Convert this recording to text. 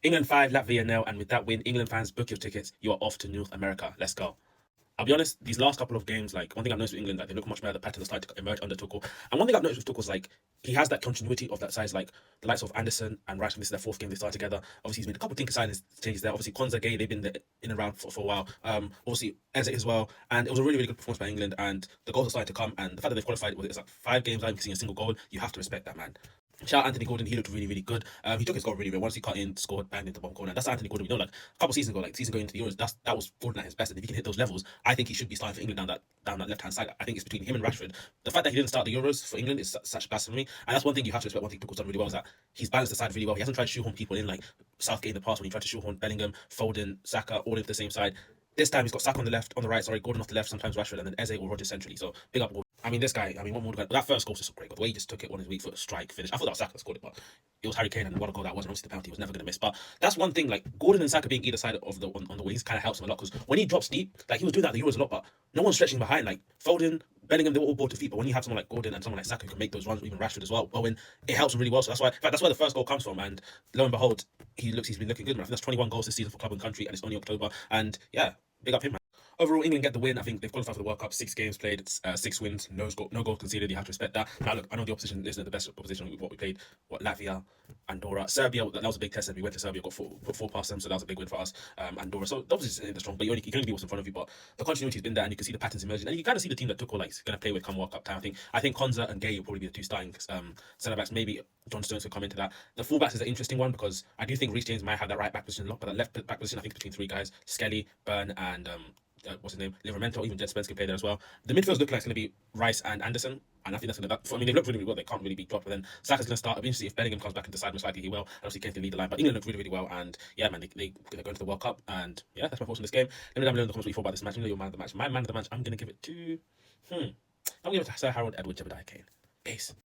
England 5, Latvia nil, and with that win, England fans, book your tickets. You are off to North America. Let's go. I'll be honest, these last couple of games, like one thing I've noticed with England, like they look much better. The patterns are starting to emerge under Tuchel. And one thing I've noticed with Tuchel is like he has that continuity of that size, like the likes of Anderson and Rashford. This is their fourth game they started together. Obviously, he's made a couple of thinking signs changes there. Obviously, Konza Gay, they've been in and around for a while. Obviously Eze as well, and it was a really good performance by England. And the goals are starting to come. And the fact that they've qualified, it's like 5 games, I'm seeing a single goal. You have to respect that, man. Shout out Anthony Gordon, he looked really good. He took his goal really well. Once he cut in, scored, banged into the bottom corner. And that's Anthony Gordon. We know, like a couple seasons ago, like season going into the Euros, that was Gordon at his best. And if he can hit those levels, I think he should be starting for England down that left hand side. I think it's between him and Rashford. The fact that he didn't start the Euros for England is such blasphemy. And that's one thing you have to respect. One thing Tuchel's done really well is that he's balanced the side really well. He hasn't tried to shoehorn people in like Southgate in the past when he tried to shoehorn Bellingham, Foden, Saka, all into the same side. This time he's got Saka on the right, sorry, Gordon off the left, sometimes Rashford, and then Eze or Rodgers centrally. So big up Gordon. I mean, this guy, what more? That first goal was just so great, but the way he just took it on his weak foot strike finish. I thought that was Saka that scored it, but it was Harry Kane, and what a goal that was. And obviously, the penalty was never going to miss. But that's one thing, like Gordon and Saka being either side of the on the wings kind of helps him a lot because when he drops deep, like he was doing that at the Euros a lot, but no one's stretching behind. Like Foden, Bellingham, they were all ball to feet. But when you have someone like Gordon and someone like Saka who can make those runs, or even Rashford as well, Owen, it helps him really well. So that's why, in fact, that's where the first goal comes from. And lo and behold, he's been looking good. Man. I think that's 21 goals this season for club and country, and it's only October. And yeah, big up him, man. Overall, England get the win. I think they've qualified for the World Cup. 6 games played, 6 wins, no goal conceded. You have to respect that. Now, look, I know the opposition isn't the best opposition with what we played. Latvia, Andorra, Serbia. That was a big test. And we went to Serbia, put four past them, so that was a big win for us. Andorra. So the opposition isn't strong, but you can only be what's in front of you. But the continuity's been there, and you can see the patterns emerging, and you kind of see the team that Tuchel like going to play with come World Cup time. I think Konza and Gay will probably be the two starting centre backs. Maybe John Stones will come into that. The fullbacks is an interesting one because I do think Reece James might have that right back position locked, but that left back position I think between 3 guys: Skelly, Byrne, and what's his name, Livramento, even Jed Spence can play there as well. The midfield's looking like it's going to be Rice and Anderson, and I think that's going to. I mean, they look really well. They can't really be dropped. But then Saka's going to start. Eventually, if Bellingham comes back into the side, most likely he will. And obviously, Kane can lead the line. But England look really well. And yeah, man, they're going to the World Cup. And yeah, that's my thoughts on this game. Let me know down below in the comments what you thought about this match. You know your man of the match. My man of the match, I'm going to give it to. I'm going to give it to Sir Harold Edward Jebediah Kane. Peace.